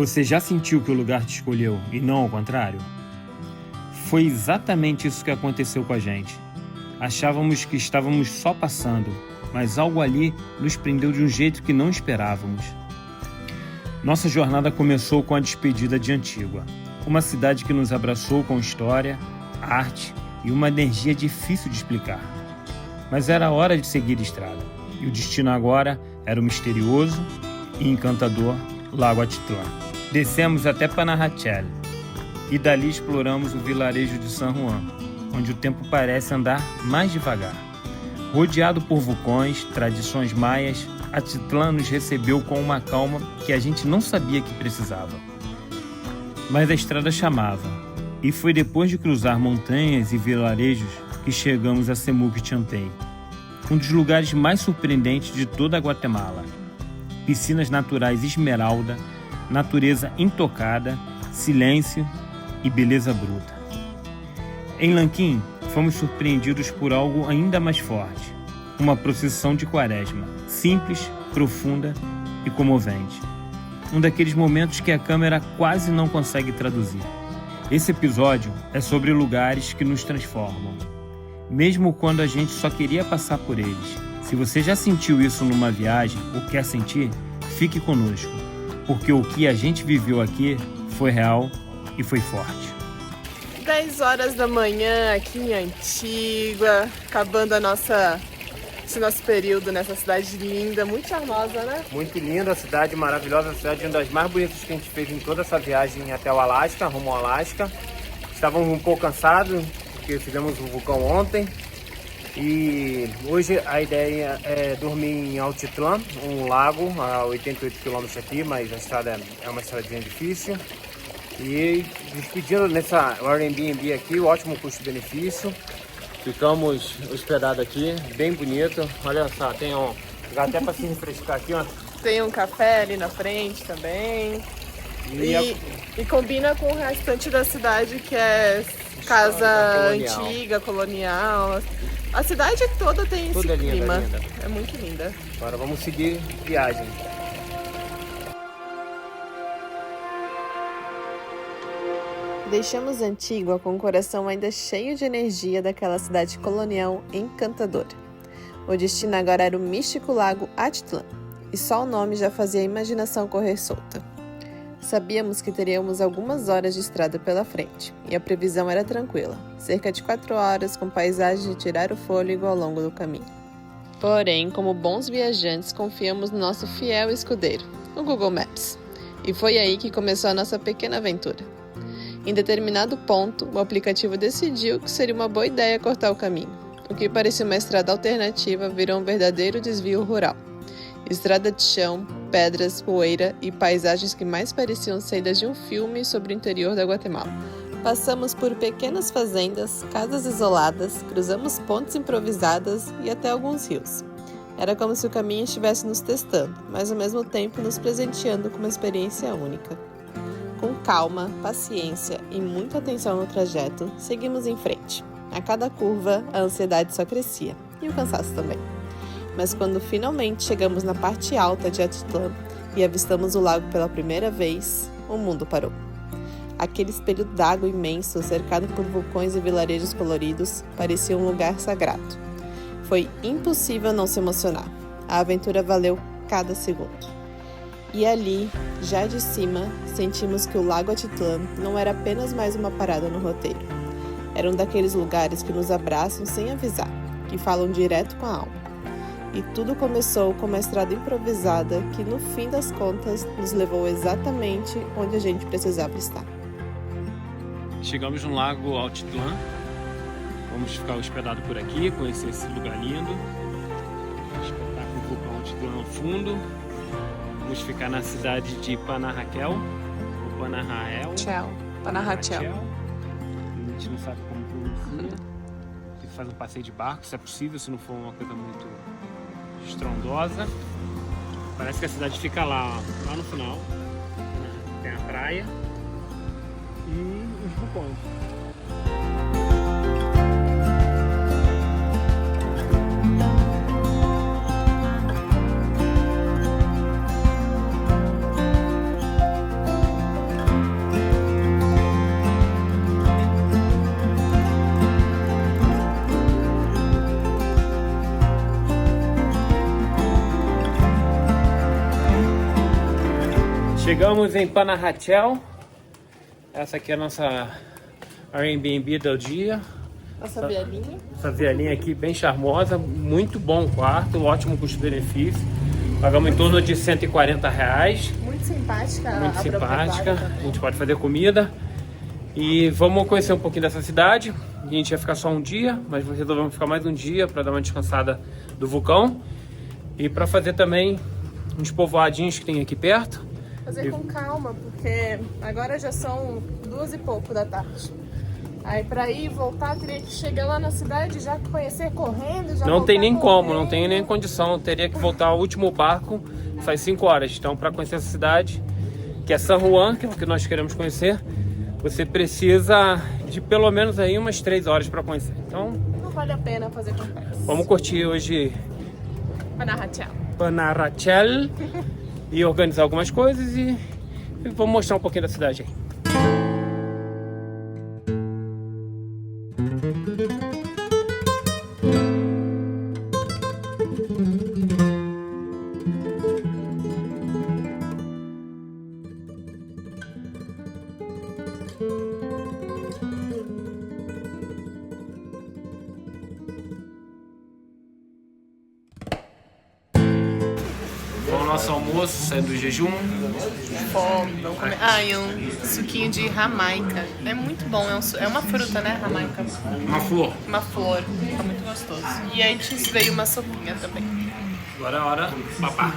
Você já sentiu que o lugar te escolheu e não ao contrário? Foi exatamente isso que aconteceu com a gente. Achávamos que estávamos só passando, mas algo ali nos prendeu de um jeito que não esperávamos. Nossa jornada começou com a despedida de Antígua, uma cidade que nos abraçou com história, arte e uma energia difícil de explicar. Mas era hora de seguir estrada, e o destino agora era o misterioso e encantador Lago Atitlán. Descemos até Panajachel e dali exploramos o vilarejo de San Juan, onde o tempo parece andar mais devagar. Rodeado por vulcões, tradições maias, Atitlán nos recebeu com uma calma que a gente não sabia que precisava. Mas a estrada chamava, e foi depois de cruzar montanhas e vilarejos que chegamos a Semuc Chantay, um dos lugares mais surpreendentes de toda a Guatemala. Piscinas naturais esmeralda, natureza intocada, silêncio e beleza bruta. Em Lanquim, fomos surpreendidos por algo ainda mais forte, uma procissão de quaresma, simples, profunda e comovente. Um daqueles momentos que a câmera quase não consegue traduzir. Esse episódio é sobre lugares que nos transformam, mesmo quando a gente só queria passar por eles. Se você já sentiu isso numa viagem ou quer sentir, fique conosco, porque o que a gente viveu aqui foi real e foi forte. 10 horas da manhã aqui em Antígua, acabando esse nosso período nessa cidade linda, muito charmosa, né? Muito linda, a cidade maravilhosa, a cidade uma das mais bonitas que a gente fez em toda essa viagem até o Alasca, rumo ao Alasca. Estávamos um pouco cansados, porque fizemos o vulcão ontem. E hoje a ideia é dormir em Altitlán, um lago a 88 km aqui, mas a estrada é uma estradinha difícil. E despedindo nessa Airbnb aqui, ótimo custo-benefício. Ficamos hospedados aqui, bem bonito. Olha só, tem um lugar até para se refrescar aqui, ó. Tem um café ali na frente também. E combina com o restante da cidade, que é casa antiga, colonial. A cidade toda tem esse clima. Linda. É muito linda. Agora vamos seguir viagem. Deixamos Antígua com o coração ainda cheio de energia daquela cidade colonial encantadora. O destino agora era o místico lago Atitlán, e só o nome já fazia a imaginação correr solta. Sabíamos que teríamos algumas horas de estrada pela frente, e a previsão era tranquila, cerca de 4 horas com paisagens de tirar o fôlego ao longo do caminho. Porém, como bons viajantes, confiamos no nosso fiel escudeiro, o Google Maps. E foi aí que começou a nossa pequena aventura. Em determinado ponto, o aplicativo decidiu que seria uma boa ideia cortar o caminho. O que parecia uma estrada alternativa virou um verdadeiro desvio rural. Estrada de chão, pedras, poeira e paisagens que mais pareciam saídas de um filme sobre o interior da Guatemala. Passamos por pequenas fazendas, casas isoladas, cruzamos pontes improvisadas e até alguns rios. Era como se o caminho estivesse nos testando, mas ao mesmo tempo nos presenteando com uma experiência única. Com calma, paciência e muita atenção no trajeto, seguimos em frente. A cada curva, a ansiedade só crescia, e o cansaço também. Mas quando finalmente chegamos na parte alta de Atitlán e avistamos o lago pela primeira vez, o mundo parou. Aquele espelho d'água imenso, cercado por vulcões e vilarejos coloridos, parecia um lugar sagrado. Foi impossível não se emocionar. A aventura valeu cada segundo. E ali, já de cima, sentimos que o Lago Atitlán não era apenas mais uma parada no roteiro. Era um daqueles lugares que nos abraçam sem avisar, que falam direto com a alma. E tudo começou com uma estrada improvisada que, no fim das contas, nos levou exatamente onde a gente precisava estar. Chegamos no Lago Altitlán. Vamos ficar hospedados por aqui, conhecer esse lugar lindo. Espetáculo do vulcão Altitlán ao fundo. Vamos ficar na cidade de Panajachel, ou Panajachel. Panajachel. A gente não sabe como pronuncia. Tem que fazer um passeio de barco, se é possível, se não for uma coisa muito estrondosa. Parece que a cidade fica lá no final. Tem a praia e os vulcões. Chegamos em Panajachel. Essa aqui é a nossa Airbnb do dia. Nossa vielinha. Essa vielinha aqui bem charmosa, muito bom quarto, ótimo custo-benefício. Pagamos em torno de R$140. Muito simpática. Muito simpática. A gente pode fazer comida. E vamos conhecer um pouquinho dessa cidade. A gente ia ficar só um dia, mas resolvemos ficar mais um dia para dar uma descansada do vulcão. E para fazer também uns povoadinhos que tem aqui perto. Fazer com calma, porque agora já são 2 e pouco da tarde. Aí pra ir e voltar, teria que chegar lá na cidade, já conhecer correndo, já não tem nem correndo. como, não tem nem condição. Teria que voltar ao último barco, faz 5 horas. Então, para conhecer essa cidade, que é San Juan, que é o que nós queremos conhecer, você precisa de pelo menos aí umas 3 horas para conhecer. Então, não vale a pena fazer com pressa. Vamos curtir hoje Panajachel e organizar algumas coisas e vamos mostrar um pouquinho da cidade aí. Bom, nosso almoço, saindo do jejum. Fome, vamos comer. E um suquinho de jamaica. É muito bom, é uma fruta, né, jamaica? Uma flor. Uma flor, fica muito gostoso. E aí veio uma sopinha também. Agora é a hora de papar.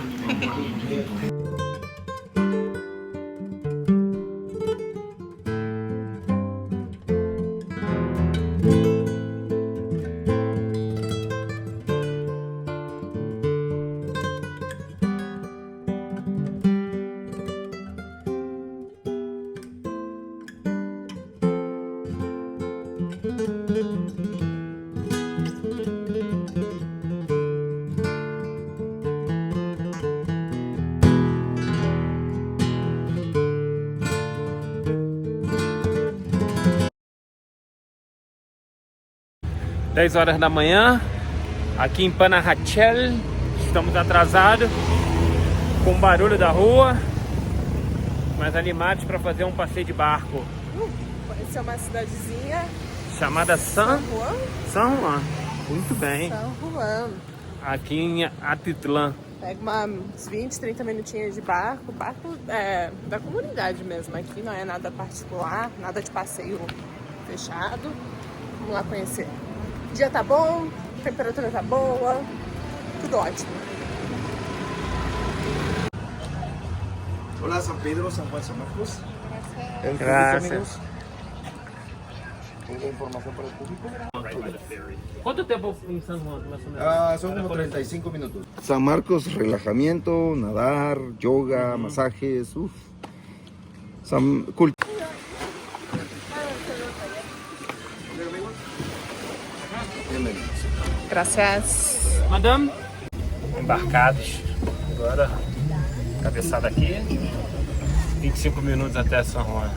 Dez horas da manhã, aqui em Panajachel. Estamos atrasados, com o barulho da rua, mas animados para fazer um passeio de barco. Essa é uma cidadezinha Chamada San Juan. Muito bem. San Juan. Aqui em Atitlán. Pega uns 20, 30 minutinhos de barco. Barco da comunidade mesmo. Aqui não é nada particular, nada de passeio fechado. Vamos lá conhecer. O dia tá bom, a temperatura tá boa, tudo ótimo. Hola, San Pedro, San Juan, San Marcos. Gracias. ¿Tengo información para el público? Quanto tempo em San Juan, mais ou menos? Son como 35 minutos. San Marcos, relajamiento, nadar, yoga, masajes, Bienvenidos. Gracias. Madame. Embarcados. Agora, cabeçada aqui. 25 minutos até San Juan.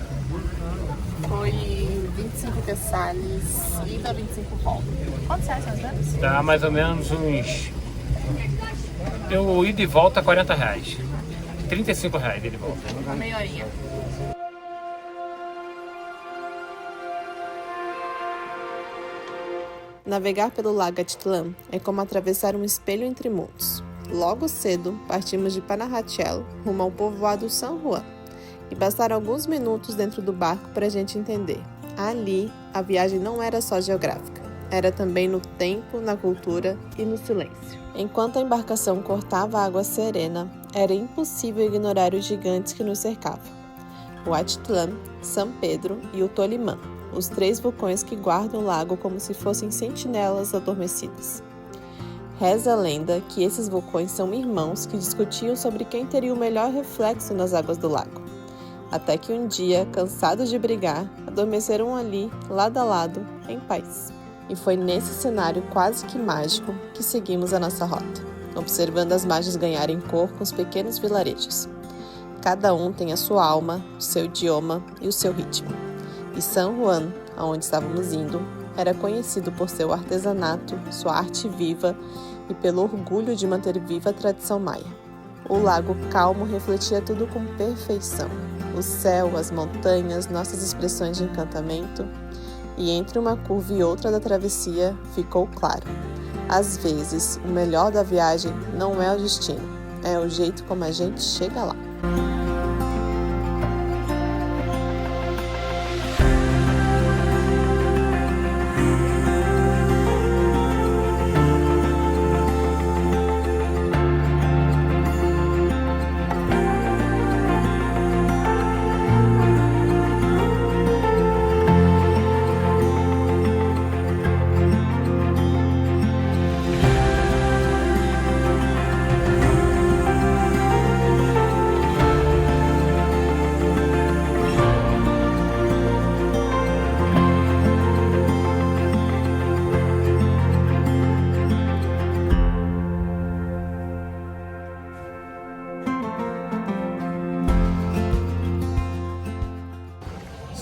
Foi 25 quetzales, ida 25 volta. Quanto mais ou menos? Dá mais ou menos uns... Eu ida e volta R$40. R$35 ida e volta. Uma meia horinha. Navegar pelo Lago Atitlán é como atravessar um espelho entre mundos. Logo cedo, partimos de Panajachel rumo ao povoado San Juan. E bastaram alguns minutos dentro do barco para a gente entender. Ali, a viagem não era só geográfica. Era também no tempo, na cultura e no silêncio. Enquanto a embarcação cortava a água serena, era impossível ignorar os gigantes que nos cercavam. O Atitlán, San Pedro e o Tolimán, os 3 vulcões que guardam o lago como se fossem sentinelas adormecidas. Reza a lenda que esses vulcões são irmãos que discutiam sobre quem teria o melhor reflexo nas águas do lago. Até que um dia, cansados de brigar, adormeceram ali, lado a lado, em paz. E foi nesse cenário quase que mágico que seguimos a nossa rota, observando as margens ganharem cor com os pequenos vilarejos. Cada um tem a sua alma, o seu idioma e o seu ritmo. E San Juan, aonde estávamos indo, era conhecido por seu artesanato, sua arte viva e pelo orgulho de manter viva a tradição maia. O lago calmo refletia tudo com perfeição. O céu, as montanhas, nossas expressões de encantamento. E entre uma curva e outra da travessia, ficou claro. Às vezes, o melhor da viagem não é o destino, é o jeito como a gente chega lá.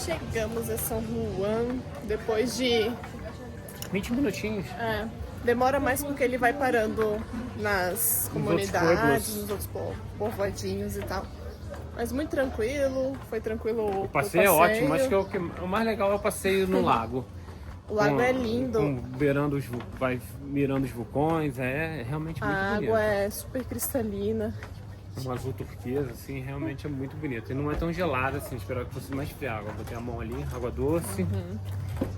Chegamos a São Juan depois de 20 minutinhos. Demora mais porque ele vai parando nas comunidades, nos outros povoadinhos e tal. Mas muito tranquilo, foi tranquilo O passeio é ótimo, acho que o mais legal é o passeio no lago. O lago é lindo. Vai mirando os vulcões, é realmente muito bonito. A água é super cristalina. Um azul turquesa, assim, realmente é muito bonito. E não é tão gelada, assim, esperava que fosse mais fria a água. Botei a mão ali, água doce.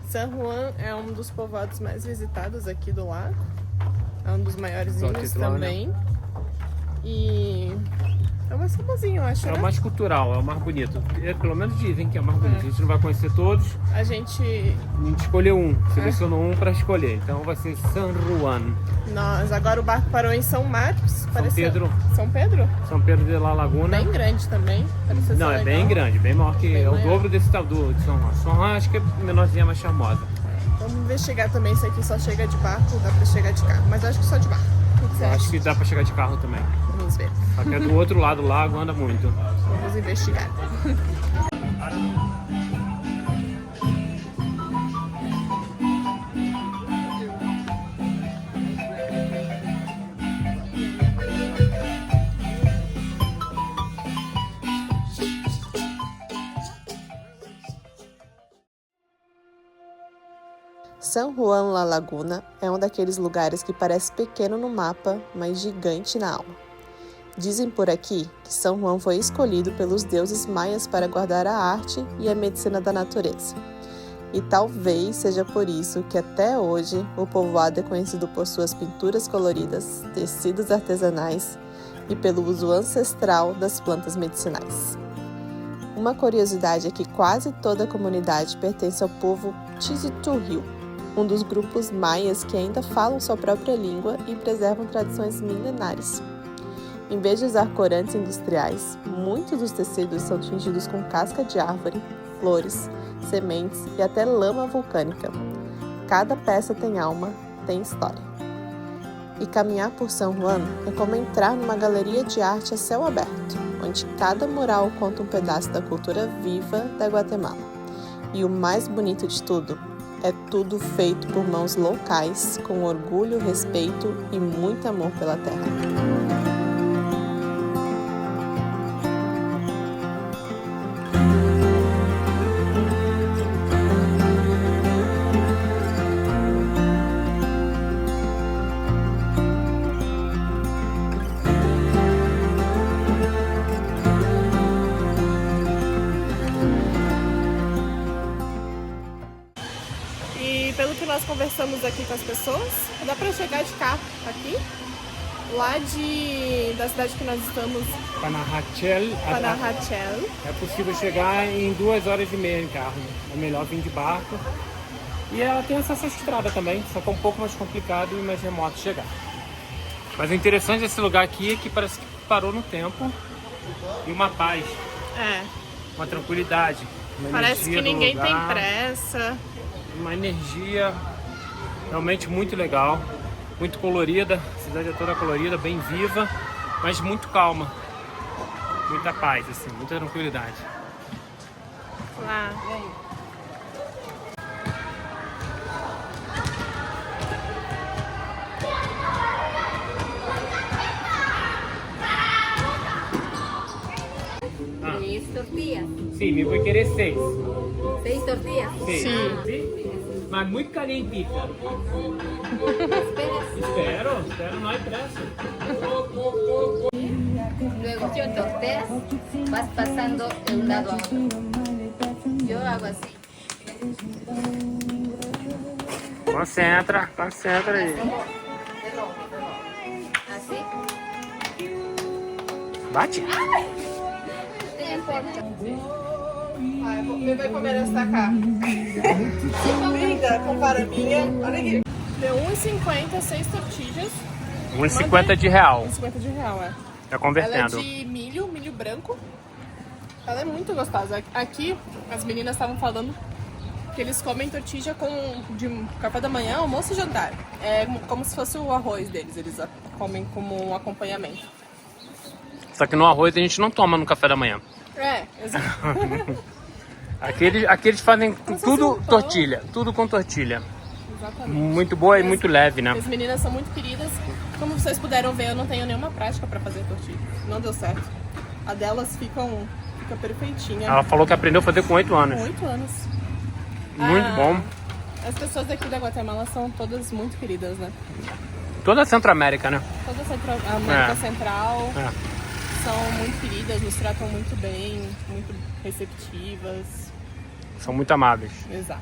São Juan é um dos povoados mais visitados aqui do lago. É um dos maiorzinhos também. E é mais famosinho, eu acho, É né? o mais cultural, é o mais bonito. Pelo menos dizem que é o mais bonito. A gente não vai conhecer todos. A gente escolheu um, selecionou um para escolher. Então vai ser San Juan. Agora o barco parou em São Marcos. Pedro. São Pedro? São Pedro de la Laguna. Bem grande também. Não, é bem grande, bem maior que é o dobro desse tal do de São Juan. São Juan acho que é menorzinha, mais charmosa. Vamos investigar também se aqui só chega de barco, dá pra chegar de carro. Mas eu acho que só de barco. O que você acha? Acho que dá para chegar de carro também. Vamos ver. Só que é do outro lado do lago, anda muito. Vamos investigar. São Juan La Laguna é um daqueles lugares que parece pequeno no mapa, mas gigante na alma. Dizem por aqui que São Juan foi escolhido pelos deuses maias para guardar a arte e a medicina da natureza. E talvez seja por isso que até hoje o povoado é conhecido por suas pinturas coloridas, tecidos artesanais e pelo uso ancestral das plantas medicinais. Uma curiosidade é que quase toda a comunidade pertence ao povo Tz'utujil, um dos grupos maias que ainda falam sua própria língua e preservam tradições milenares. Em vez de usar corantes industriais, muitos dos tecidos são tingidos com casca de árvore, flores, sementes e até lama vulcânica. Cada peça tem alma, tem história. E caminhar por São Juan é como entrar numa galeria de arte a céu aberto, onde cada mural conta um pedaço da cultura viva da Guatemala. E o mais bonito de tudo, é tudo feito por mãos locais, com orgulho, respeito e muito amor pela terra. Pelo que nós conversamos aqui com as pessoas, dá para chegar de carro aqui, lá da cidade que nós estamos, Panajachel. É possível chegar em 2 horas e meia em carro. É melhor vir de barco. E ela tem acesso à estrada também, só que é um pouco mais complicado e mais remoto de chegar. Mas o interessante desse lugar aqui é que parece que parou no tempo e uma paz, uma tranquilidade. Parece que ninguém tem pressa. Uma energia realmente muito legal, muito colorida, a cidade é toda colorida, bem viva, mas muito calma, muita paz, assim, muita tranquilidade. Lá. tortillas? Sí, me voy a querer 6. 6 tortillas. Sí. Mas muito calientita. Espero, no hay pressa. Luego torteas, vas pasando de un lado a otro. Yo hago así. Concentra aí. Así. Bate? No importa. Ai, você vai comer essa cá. Linda, compara a minha. Olha aqui. Deu 1,50, 6 tortilhas. 1,50 de real. 1,50 de real, é. Tá Ela é convertendo. de milho branco. Ela é muito gostosa. Aqui, as meninas estavam falando que eles comem tortilha de café da manhã, almoço e jantar. É como se fosse o arroz deles. Eles comem como um acompanhamento. Só que no arroz a gente não toma no café da manhã. É, exato. Aqui eles fazem tudo tortilha, tudo com tortilha. Exatamente. Muito boa e muito leve, né? As meninas são muito queridas. Como vocês puderam ver, eu não tenho nenhuma prática pra fazer tortilha. Não deu certo. A delas fica perfeitinha. Ela falou que aprendeu a fazer com 8 anos. Com 8 anos. Muito bom. As pessoas daqui da Guatemala são todas muito queridas, né? Toda a Centro-América, né? Toda a América É. Central É. são muito queridas, nos tratam muito bem, muito receptivas. São muito amáveis. Exato.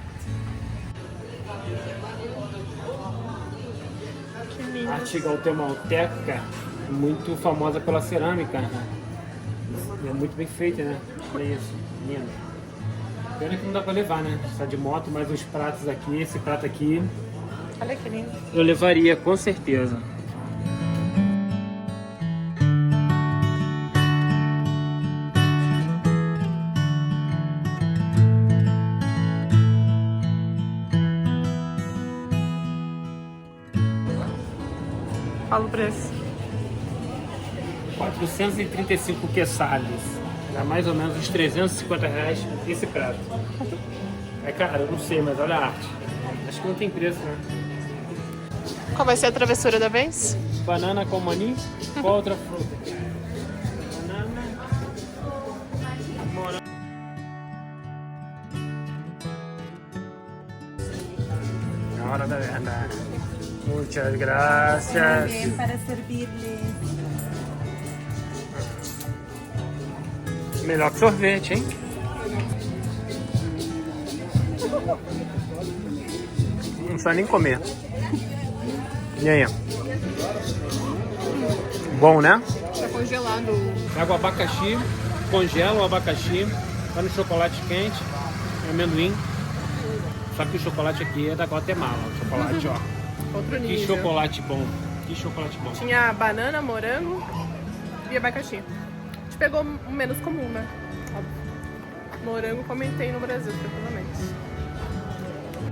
A antiga guatemalteca, muito famosa pela cerâmica. E é muito bem feita, né? Olha isso, lindo. Pena que não dá pra levar, né? Só de moto, mas os pratos aqui, esse prato aqui, Olha que lindo. eu levaria com certeza. Fala o preço. 435 quetzales. Dá mais ou menos uns 350 reais esse prato. É caro, eu não sei, mas olha a arte. Acho que não tem preço, né? Qual vai ser a travessura da vez? Banana com mani, qual outra fruta? Banana, morango. A hora da verdade. Muchas gracias. Para servirles. Melhor que sorvete, hein? Não precisa nem comer. E aí? Bom, né? Tá congelado. Pega o abacaxi, congela o abacaxi, vai no chocolate quente, amendoim. Só que o chocolate aqui é da Guatemala. O chocolate, ó. Outro Que nível. chocolate bom. Que chocolate bom. Tinha banana, morango e abacaxi. A gente pegou o menos comum, né? Óbvio. Morango comentei no Brasil, tranquilamente.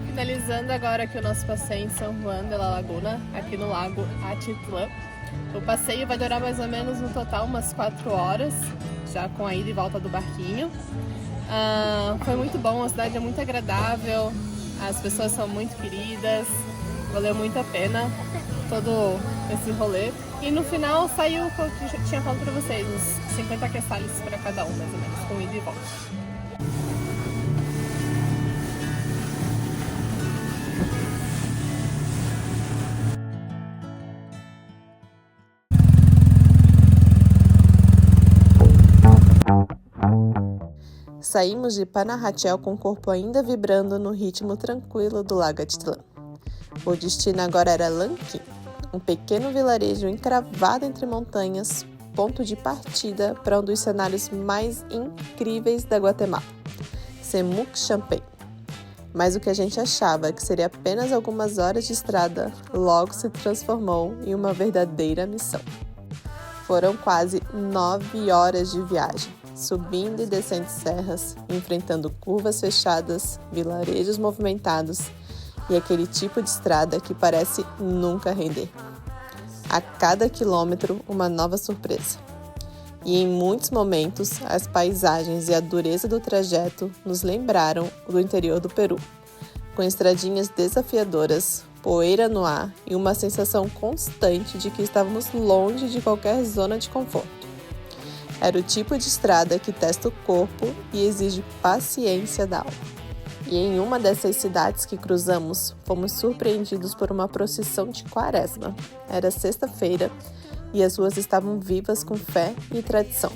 Finalizando agora aqui o nosso passeio em São Juan de la Laguna, aqui no lago Atitlán. O passeio vai durar mais ou menos no total umas 4 horas, já com a ida e volta do barquinho. Foi muito bom, a cidade é muito agradável, as pessoas são muito queridas, valeu muito a pena todo esse rolê. E no final saiu o que eu tinha falado pra vocês, uns 50 quetzales para cada um, mais ou menos, com ida e volta. Saímos de Panajachel com o corpo ainda vibrando no ritmo tranquilo do Lago Atitlán. O destino agora era Lanquín, um pequeno vilarejo encravado entre montanhas, ponto de partida para um dos cenários mais incríveis da Guatemala, Semuc Champey. Mas o que a gente achava que seria apenas algumas horas de estrada, logo se transformou em uma verdadeira missão. Foram quase 9 horas de viagem, subindo e descendo serras, enfrentando curvas fechadas, vilarejos movimentados e aquele tipo de estrada que parece nunca render. A cada quilômetro, uma nova surpresa. E em muitos momentos, as paisagens e a dureza do trajeto nos lembraram do interior do Peru, com estradinhas desafiadoras, poeira no ar e uma sensação constante de que estávamos longe de qualquer zona de conforto. Era o tipo de estrada que testa o corpo e exige paciência da alma. E em uma dessas cidades que cruzamos, fomos surpreendidos por uma procissão de quaresma. Era sexta-feira e as ruas estavam vivas com fé e tradição.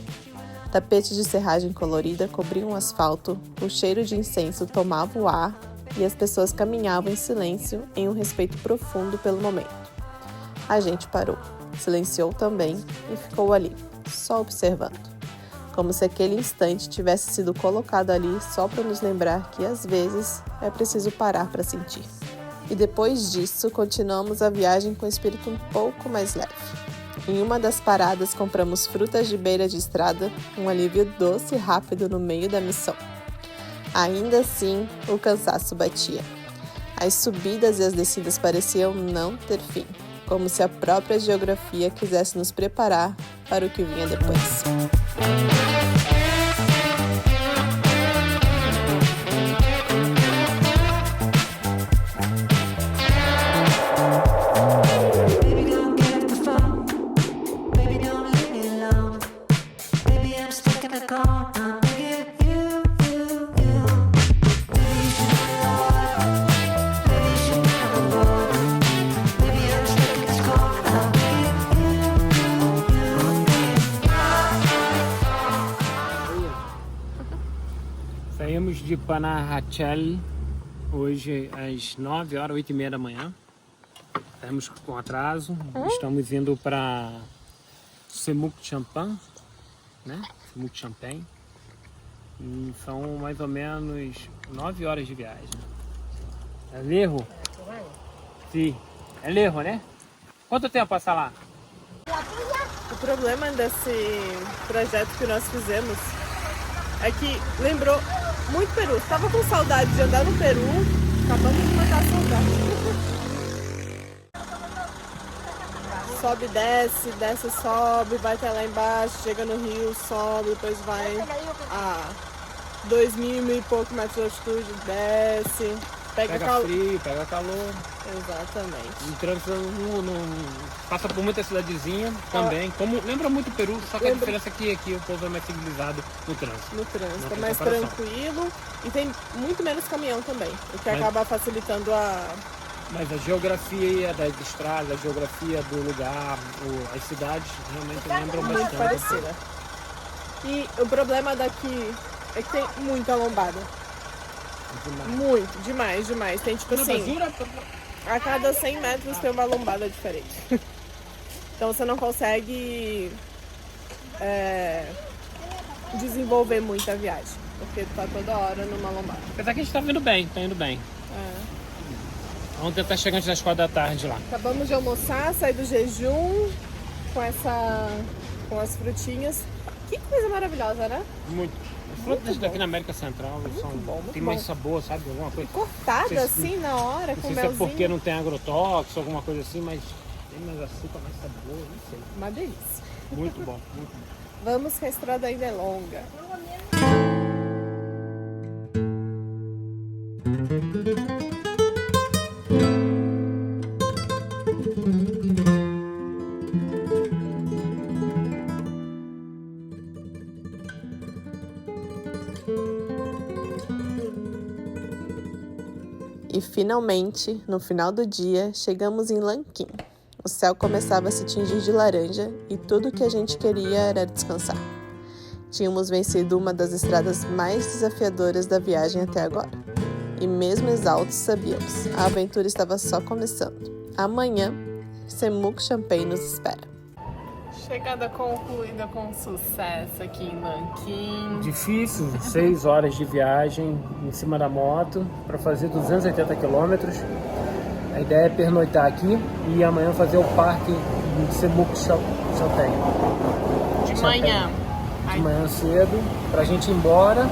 Tapetes de serragem colorida cobriam o asfalto, o cheiro de incenso tomava o ar e as pessoas caminhavam em silêncio em um respeito profundo pelo momento. A gente parou, silenciou também e ficou ali, só observando. Como se aquele instante tivesse sido colocado ali só para nos lembrar que às vezes é preciso parar para sentir. E depois disso, continuamos a viagem com o espírito um pouco mais leve. Em uma das paradas, compramos frutas de beira de estrada, um alívio doce e rápido no meio da missão. Ainda assim, o cansaço batia. As subidas e as descidas pareciam não ter fim, como se a própria geografia quisesse nos preparar para o que vinha depois. Saímos de Panajachel hoje às 9 horas, 8h30 da manhã. Estamos com atraso. Estamos indo para Semuc Champagne, né? Semuc Champagne. E são mais ou menos 9 horas de viagem. É lejos? Sim. É lejos, né? Quanto tempo passa lá? O problema desse projeto que nós fizemos é que lembrou muito Peru. Estava com saudade de andar no Peru, acabamos de matar a saudade. Sobe, desce, desce, sobe, vai até lá embaixo, chega no rio, sobe, depois vai a 2.000 e pouco metros de altitude, desce, pega frio, pega calor. Exatamente. O trânsito não passa por muita cidadezinha também. Como, lembra muito o Peru, só que a diferença é que o povo é mais civilizado no trânsito. No trânsito, é mais tranquilo e tem muito menos caminhão também, o que acaba facilitando a... Mas a geografia das estradas, a geografia do lugar, as cidades realmente lembram muito bastante. parecida. E o problema daqui é que tem muita lombada. Demais. Muito, demais. Tem tipo assim, a cada 100 metros tem uma lombada diferente. Então você não consegue desenvolver muito a viagem, porque tu tá toda hora numa lombada. Apesar que a gente tá indo bem. Vamos tentar chegar antes das 4 da tarde lá. Acabamos de almoçar, sair do jejum com as frutinhas. Que coisa maravilhosa, né? Muito. As frutas daqui na América Central tem mais sabor, sabe? Alguma coisa. Cortada assim na hora, com melzinho. Não sei se é porque não tem agrotóxico, alguma coisa assim, mas tem mais açúcar, mais sabor, não sei. Uma delícia. Muito bom, muito bom. Vamos que a estrada ainda é longa. E finalmente, no final do dia, chegamos em Lanquim. O céu começava a se tingir de laranja e tudo o que a gente queria era descansar. Tínhamos vencido uma das estradas mais desafiadoras da viagem até agora. E mesmo exaustos sabíamos, a aventura estava só começando. Amanhã, Semuc Champagne nos espera. Chegada concluída com sucesso aqui em Lanquim. Difícil, 6 horas de viagem em cima da moto para fazer 280 quilômetros. A ideia é pernoitar aqui e amanhã fazer o parque de Semuc Champagne. De manhã. De manhã cedo, pra gente ir embora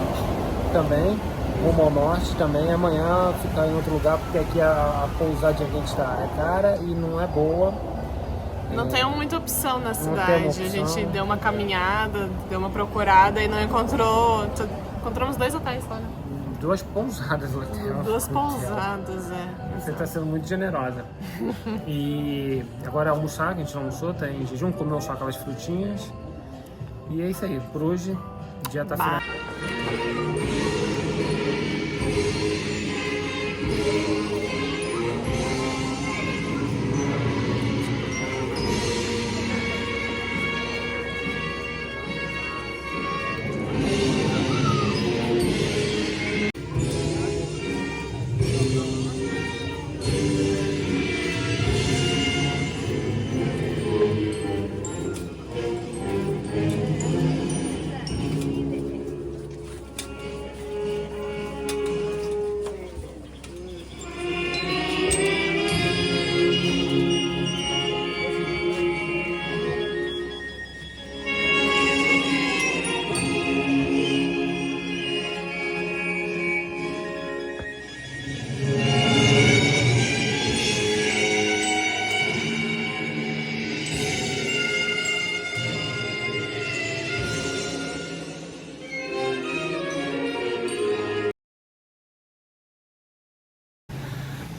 também, rumo ao norte também. Amanhã ficar em outro lugar, porque aqui a pousadinha que a gente tá é cara e não é boa. Não tem muita opção na cidade. A gente deu uma caminhada, deu uma procurada e não encontrou. Encontramos 2 hotéis lá, né? 2 pousadas no hotel. 2 pousadas, Você está sendo muito generosa. E agora almoçar, que a gente não almoçou, tá em jejum, comeu só aquelas frutinhas. E é isso aí, por hoje já tá final.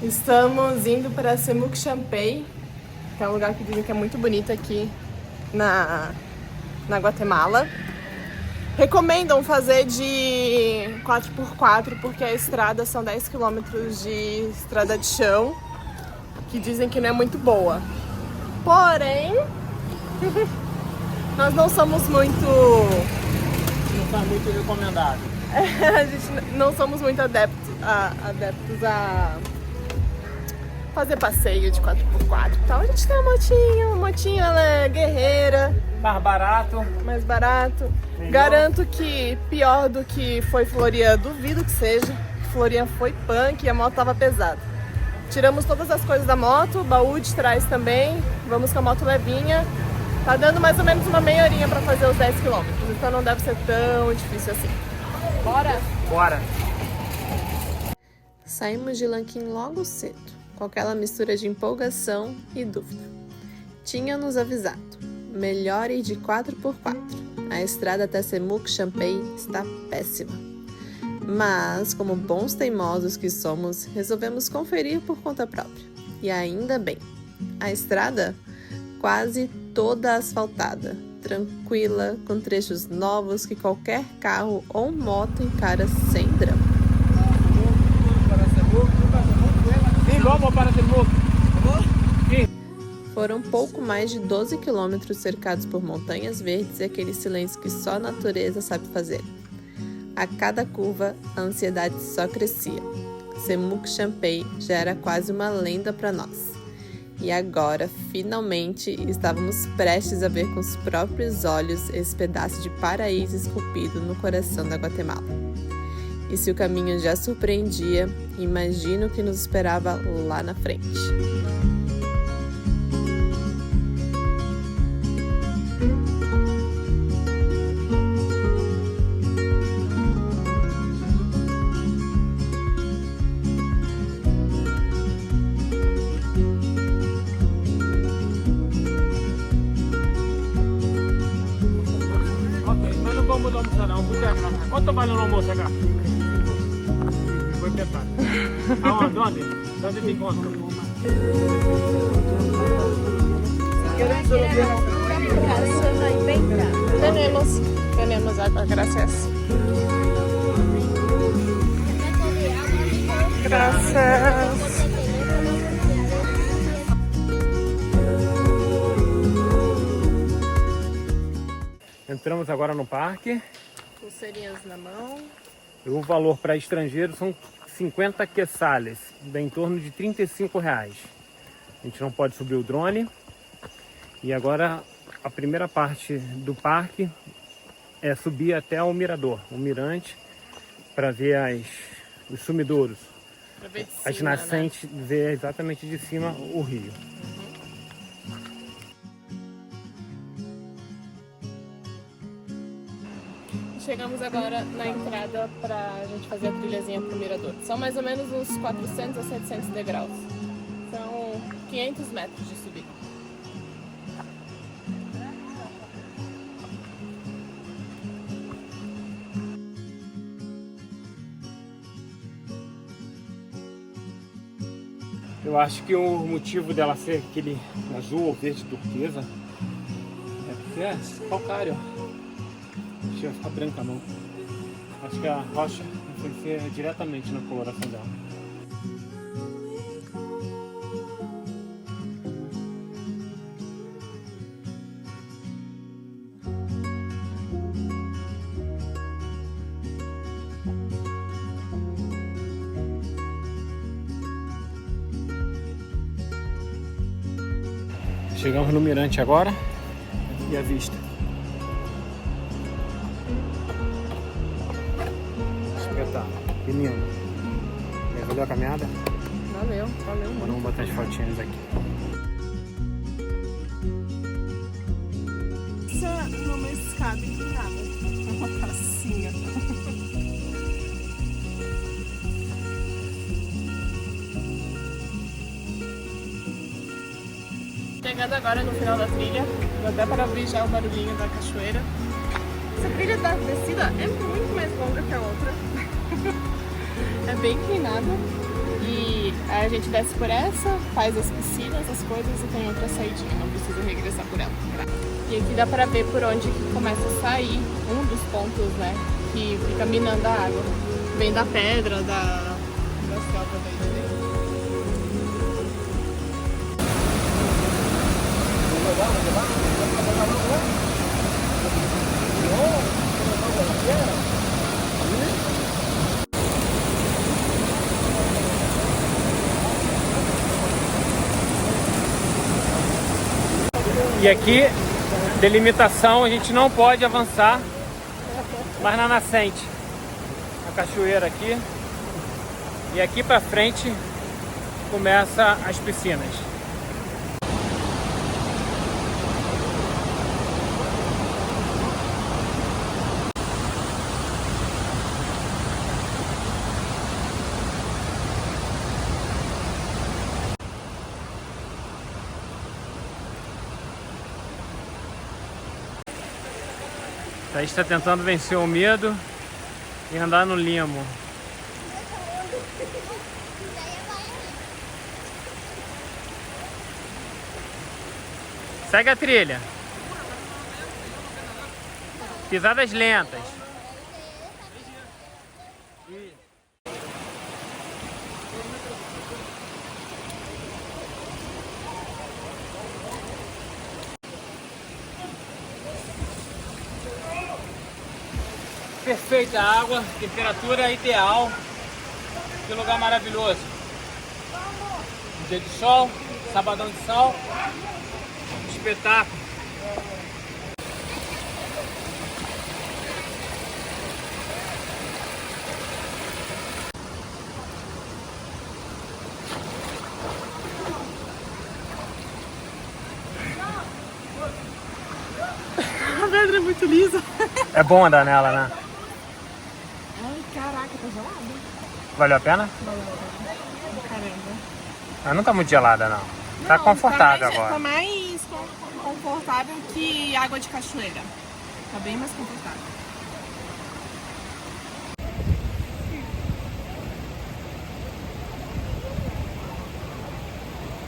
Estamos indo para Semuc Champey, que é um lugar que dizem que é muito bonito aqui na Guatemala. Recomendam fazer de 4x4 porque a estrada são 10 km de estrada de chão, que dizem que não é muito boa. Porém, nós não somos muito... Não tá muito recomendado. A gente não somos muito adeptos a fazer passeio de 4x4 e tal. A gente tem uma motinha ela é guerreira. Mais barato. Melhor. Garanto que pior do que foi Florian, duvido que seja. Florian foi punk e a moto tava pesada. Tiramos todas as coisas da moto, baú de trás também. Vamos com a moto levinha. Tá dando mais ou menos uma meia horinha pra fazer os 10 km, então não deve ser tão difícil assim. Bora? Bora! Saímos de Lanquim logo cedo, com aquela mistura de empolgação e dúvida. Tinham nos avisado, melhor ir de 4x4. A estrada até Semuc Champey está péssima. Mas, como bons teimosos que somos, resolvemos conferir por conta própria. E ainda bem, a estrada quase toda asfaltada, tranquila, com trechos novos que qualquer carro ou moto encara sem drama. Vamos para Semuc! Foram pouco mais de 12 quilômetros cercados por montanhas verdes e aquele silêncio que só a natureza sabe fazer. A cada curva, a ansiedade só crescia. Semuc Champey já era quase uma lenda para nós. E agora, finalmente, estávamos prestes a ver com os próprios olhos esse pedaço de paraíso esculpido no coração da Guatemala. E se o caminho já surpreendia, imagino o que nos esperava lá na frente. Ok, mas não vamos almoçar não, porque... Quanto vale o almoço aqui? Foi preparado. Aonde? Onde me encontro? Tenemos agua, gracias. Gracias. Entramos agora no parque. Pulseirinhas na mão. E o valor para estrangeiros são 50 quetzales, dá em torno de R$35. A gente não pode subir o drone. E agora a primeira parte do parque é subir até o mirador, o mirante, para ver os sumidouros, as nascentes, né? Ver exatamente de cima o rio. Chegamos agora na entrada pra gente fazer a trilhazinha pro mirador. São mais ou menos uns 400 a 700 degraus. São 500 metros de subida. Eu acho que o motivo dela ser aquele azul ou verde turquesa é porque é calcário. Deixa eu ficar branca a mão. Acho que a rocha influencia diretamente na coloração dela. Chegamos no mirante agora e a vista. Espetáculo, que lindo. Valeu a caminhada? Valeu, valeu muito. Vamos botar as fotinhas aqui. Isso é uma escada inclinada. É uma pracinha. Chegando agora no final da trilha, vou até para abrir já o barulhinho da cachoeira. Essa trilha da descida é muito mais longa que a outra. É bem inclinada. E a gente desce por essa, faz as piscinas, as coisas e tem outra saidinha, não precisa regressar por ela. E aqui dá para ver por onde que começa a sair um dos pontos, né, que fica minando a água. Vem da pedra, da selva daí de dentro. E aqui, delimitação, a gente não pode avançar mais na nascente. A cachoeira aqui. E aqui pra frente começa as piscinas. A gente está tentando vencer o medo e andar no limo. Segue a trilha. Pisadas lentas. Perfeita a água, temperatura ideal. Que lugar maravilhoso. Dia de sol, sabadão de sol. Espetáculo. A pedra é muito lisa. É bom andar nela, né? Ai, caraca, tá gelada. Valeu a pena? Valeu. Caramba. Ela não tá muito gelada, não. Tá confortável agora. Tá mais confortável que água de cachoeira. Tá bem mais confortável.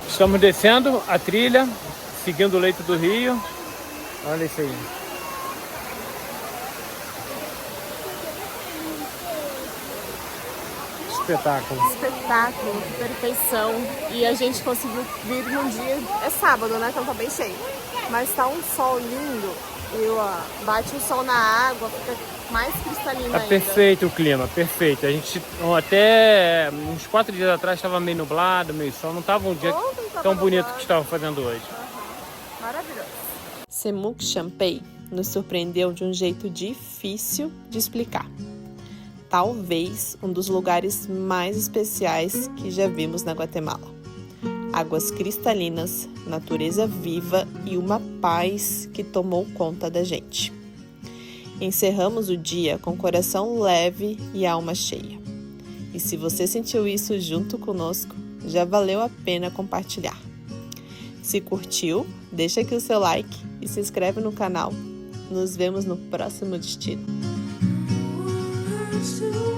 Estamos descendo a trilha, seguindo o leito do rio. Olha isso aí. Espetáculo. Espetáculo, perfeição. E a gente conseguiu vir num dia, é sábado, né? Então tá bem cheio. Mas tá um sol lindo. E bate o sol na água, fica mais cristalino Tá ainda. perfeito o clima, perfeito. A gente até uns 4 dias atrás estava meio nublado, meio sol. Não tava um dia tão bonito que estava fazendo hoje. Maravilhoso. Semuc Champey nos surpreendeu de um jeito difícil de explicar. Talvez um dos lugares mais especiais que já vimos na Guatemala. Águas cristalinas, natureza viva e uma paz que tomou conta da gente. Encerramos o dia com coração leve e alma cheia. E se você sentiu isso junto conosco, já valeu a pena compartilhar. Se curtiu, deixa aqui o seu like e se inscreve no canal. Nos vemos no próximo destino. To